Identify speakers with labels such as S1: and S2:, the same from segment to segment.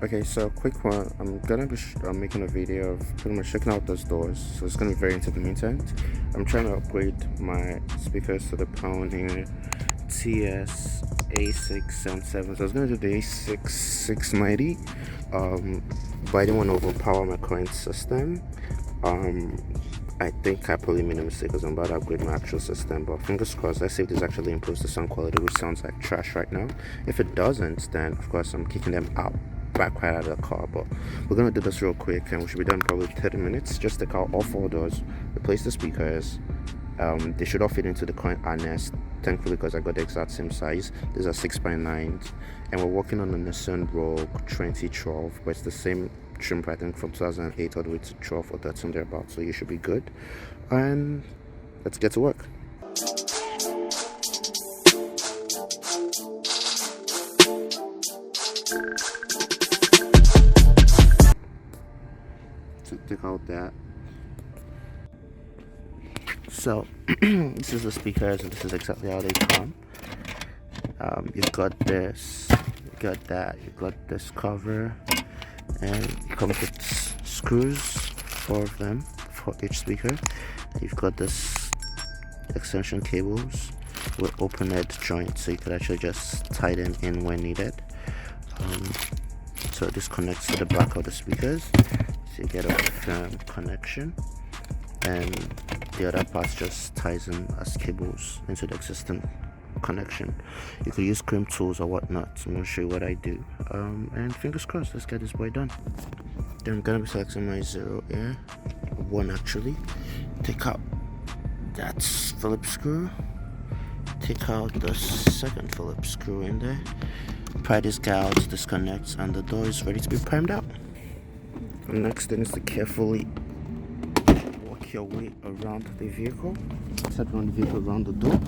S1: Okay, so quick one. I'm gonna be making a video of pretty much checking out those doors. So it's gonna be very intermittent. I'm trying to upgrade my speakers to the Pioneer TS A677. So I was gonna do the A6 690, but I didn't want to overpower my current system. I think I probably made a mistake because I'm about to upgrade my actual system, but fingers crossed. Let's see if this actually improves the sound quality, which sounds like trash right now. If it doesn't, then of course I'm kicking them out back right out of the car. But we're gonna do this real quick and we should be done in probably 30 minutes. Just take out all four doors, replace the speakers. They should all fit into the current harness, thankfully, because I got the exact same size. These are 6x9s, and we're working on a Nissan Rogue 2012, but it's the same trim pattern from 2008 all the way to 12 or 13 thereabouts, so you should be good. And let's get to work. To take out that. So this is the speakers, and this is exactly how they come. You've got this, you got that, you got this cover, and it comes with screws, 4 of them for each speaker. You've got this extension cables with open edge joints, so you could actually just tie them in when needed. So this connects to the back of the speakers, so you get a firm connection, and the other part just ties in as cables into the existing connection. You could use crimp tools or whatnot. I'm gonna show you what I do, and fingers crossed, let's get this boy done. Then I'm gonna be selecting my 0 here, 1 actually. Take out that Phillips screw, take out the second Phillips screw in there, pry this guy out, disconnect, and the door is ready to be primed out. The next thing is to carefully walk your way around the vehicle, set around the vehicle around the door,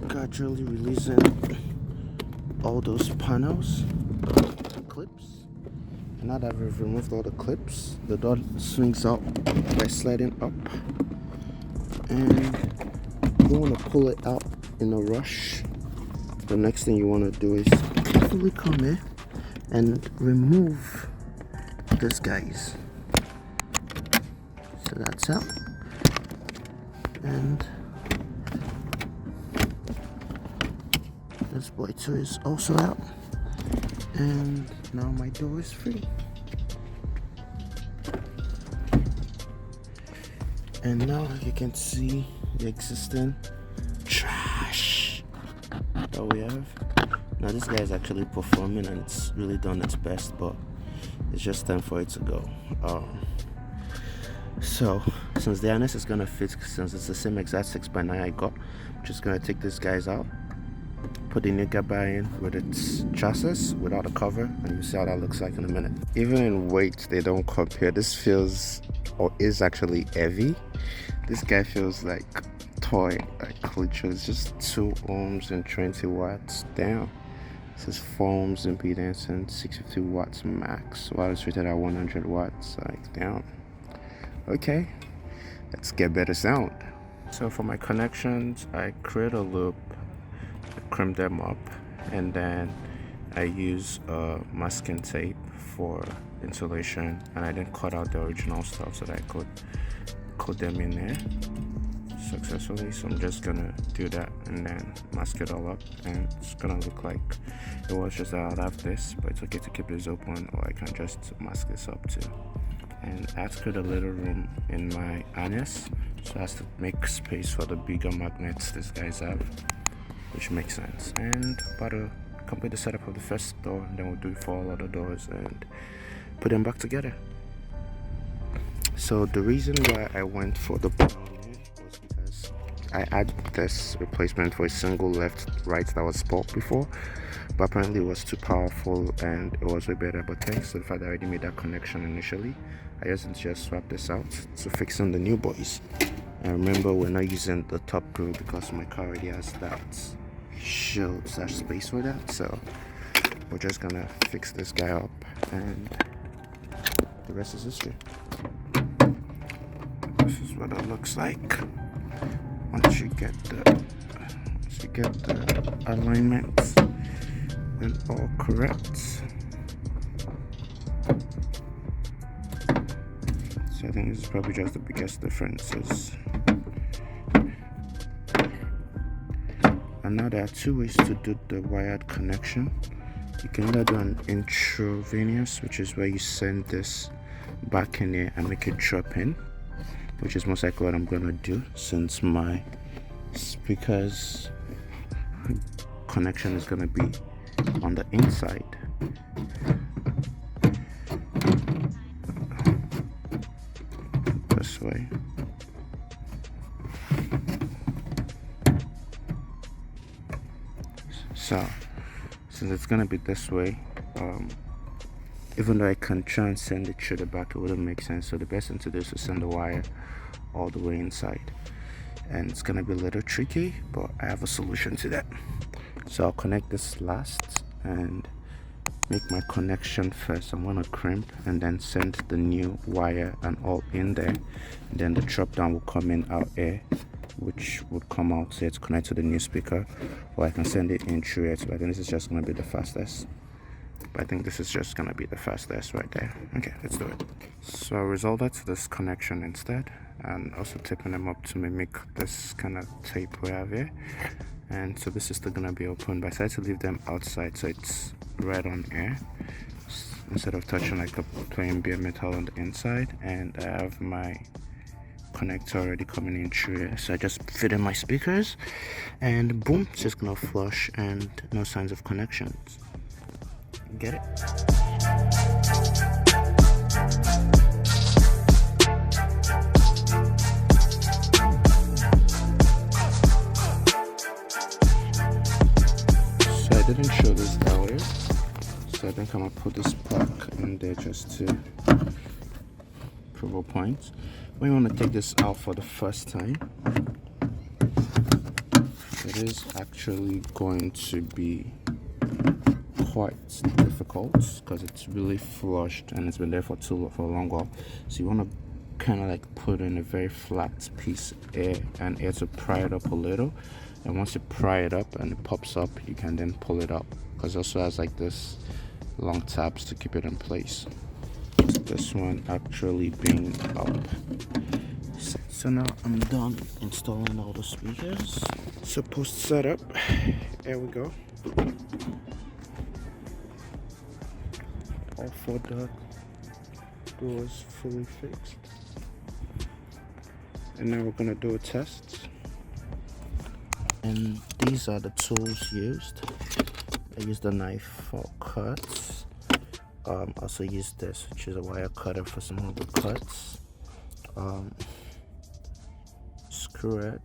S1: gradually releasing all those panels, clips. And now that we've removed all the clips, the door swings out by sliding up, and you don't want to pull it out in a rush. The next thing you want to do is carefully come in and remove these guys. So that's out, and this boy too is also out, and now my door is free. And now you can see the existing trash that we have. Now this guy is actually performing and it's really done its best, but it's just time for it to go. So since the harness is gonna fit, since it's the same exact 6x9 I got, I'm just gonna take these guys out, put the new gabby in with its chassis without a cover, and you'll see how that looks like in a minute. Even in weight, they don't compare. This feels, or is actually heavy. This guy feels like toy, like literally it's just 2 ohms and 20 watts. Damn. This is 4 ohms impedance and 650 watts max, while it's rated at 100 watts. Like, damn. Okay, let's get better sound. So for my connections, I create a loop, crimp them up, and then I use masking tape for insulation, and I didn't cut out the original stuff so that I could coat them in there successfully. So I'm just gonna do that and then mask it all up, and it's gonna look like it was, just that I'll have this, but it's okay to keep this open, or I can just mask this up too. And I have to create a little room in my harness, so I have to make space for the bigger magnets these guys have, which makes sense. And about to complete the setup of the first door, and then we'll do it for all other doors and put them back together. So the reason why I went for the Pioneer was because I had this replacement for a single left-right that was bought before, but apparently it was too powerful and it was way better. But thanks to the fact that I already made that connection initially, I just swap this out to fix on the new boys. And remember, we're not using the top grill because my car already has that shield/space for that, so we're just gonna fix this guy up and the rest is history. This is what it looks like once you get the alignment and all correct. So I think this is probably just the biggest differences. And now there are two ways to do the wired connection. You can either do an intravenous, which is where you send this back in here and make it drop in, which is most likely what I'm gonna do since my speakers connection is gonna be on the inside. This way. So since it's gonna be this way, even though I can try and send it through the back, it wouldn't make sense. So the best thing to do is to send the wire all the way inside, and it's gonna be a little tricky, but I have a solution to that. So I'll connect this last and make my connection first. I'm gonna crimp and then send the new wire and all in there, and then the drop down will come in out here, which would come out, so it's connected to the new speaker, or I can send it in through it. So I think this is just gonna be the fastest. But I think this is just gonna be the fastest right there. Okay, let's do it. So I resolved that to this connection instead, and also taping them up to mimic this kind of tape we have here. And so this is still gonna be open, but I decided to leave them outside so it's right on air instead of touching like a plain bare metal on the inside. And I have my connector already coming in through here, so I just fit in my speakers and boom, it's just gonna flush and no signs of connections. Get it? So I didn't show this earlier, so I think I'm gonna put this plug in there just to prove a point. When you want to take this out for the first time, it is actually going to be quite difficult because it's really flushed and it's been there for a long while. So you want to kind of like put in a very flat piece air and air to pry it up a little, and once you pry it up and it pops up, you can then pull it up, because it also has like this long tabs to keep it in place. This one actually being up. So now I'm done installing all the speakers. So post setup, there we go. All 4 doors fully fixed. And now we're gonna do a test. And these are the tools used. I used a knife for cuts. Also use this, which is a wire cutter for some of the cuts. Screw head,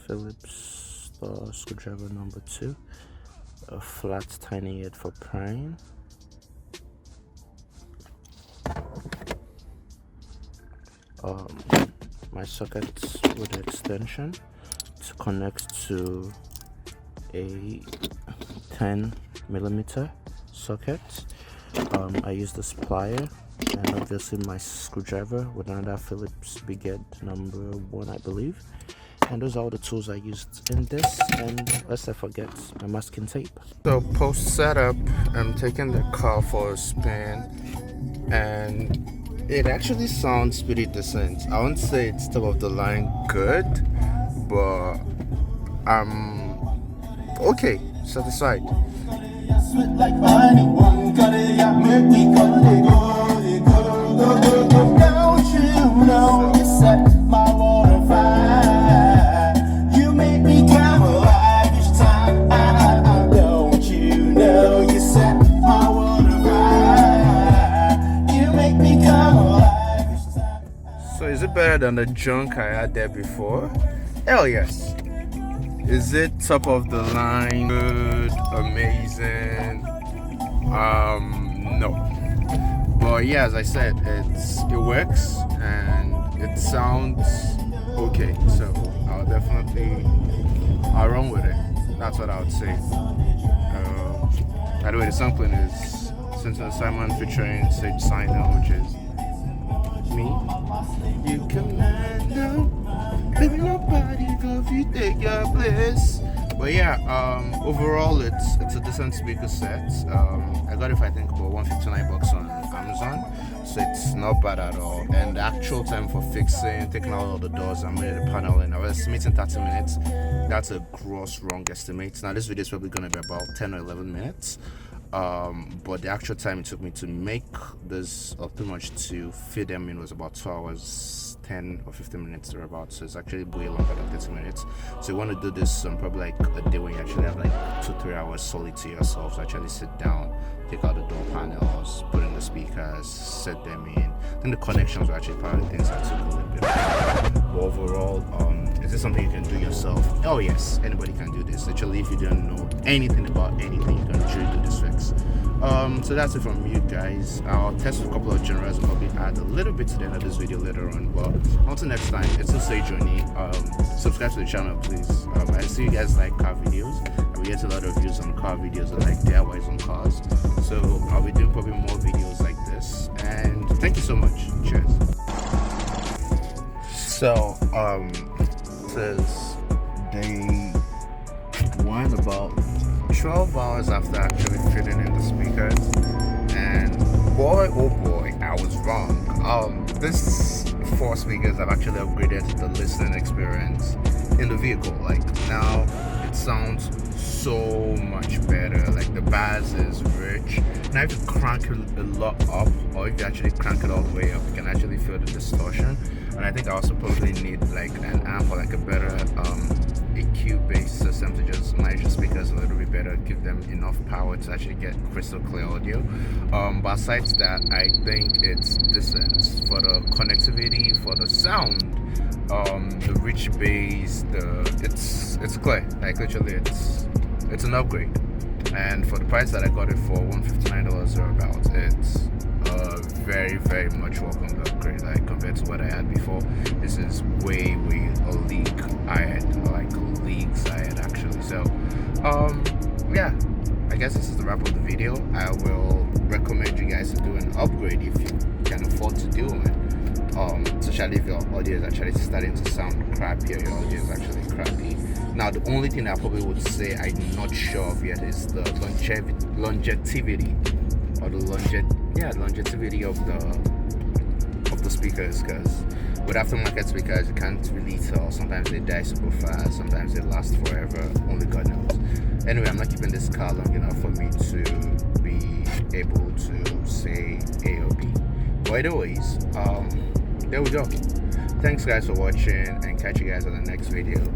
S1: Phillips screwdriver number 2, a flat tiny head for prying, my sockets with the extension to connect to a 10mm socket. I use this plier and obviously my screwdriver with another Phillips big head number 1, I believe. And those are all the tools I used in this, and lest I forget, my masking tape. So post setup, I'm taking the car for a spin, and it actually sounds pretty decent. I won't say it's top of the line good, but I'm okay, satisfied. So is it better than the junk I had there before? Hell yes. Is it top of the line, good, amazing? No. But yeah, as I said, it works and it sounds okay. So I'll run with it. That's what I would say. By the way, the sampling is Cynthia Simon featuring Sage Sinel, which is me. You can now, baby, nobody love you, take your place. But yeah, overall it's a decent speaker set. I got it for I think about 159 bucks on Amazon, so it's not bad at all. And the actual time for fixing, taking out all the doors and moving the panel in, I was estimating 30 minutes. That's a gross wrong estimate. Now this video is probably gonna be about 10 or 11 minutes. But the actual time it took me to make this, or pretty much to fit them in, was about 2 hours 10 or 15 minutes or about, so it's actually way longer than 30 minutes. So you want to do this probably like a day when you actually have like 2-3 hours solid to yourself to actually sit down, take out the door panels, put in the speakers, set them in. I think the connections were actually part of the things that took a little bit of. But overall, is this something you can do yourself? Oh yes, anybody can do this. Actually, if you don't know anything about anything, you can actually do this fix. So that's it from you guys. I'll test a couple of genres and probably add a little bit to the end of this video later on. But until next time, it's a Say Journey. Subscribe to the channel, please. I see you guys like car videos. We get a lot of views on car videos and like DIYs on cars. So I'll be doing probably more videos like this. And thank you so much. Cheers. So this is day one, about 12 hours after actually fitting in the speakers, and boy oh boy, I was wrong. This 4 speakers have actually upgraded the listening experience in the vehicle. Like now it sounds so much better. Like the bass is rich. Now if you crank it a lot up, or if you actually crank it all the way up, you can actually feel the distortion. And I think I also probably need like an amp or like a better EQ based system to just manage the speakers a little bit better, give them enough power to actually get crystal clear audio. But aside that, I think it's decent for the connectivity, for the sound, the rich bass, it's clear. Like literally it's an upgrade. And for the price that I got it for, $159 or about, it's very very much welcome upgrade. Like compared to what I had before, this is way a league ahead, like leagues ahead actually. So yeah, I guess this is the wrap of the video. I will recommend you guys to do an upgrade if you can afford to do it, especially if your audio is actually starting to sound crappy or your audio is actually crappy. Now the only thing I probably would say I'm not sure of yet is the longevity or the longevity of the speakers, because with aftermarket speakers you can't really tell. Sometimes they die super fast, sometimes they last forever, only God knows. Anyway, I'm not keeping this car long enough for me to be able to say A or B. But anyways, there we go. Thanks guys for watching, and catch you guys on the next video.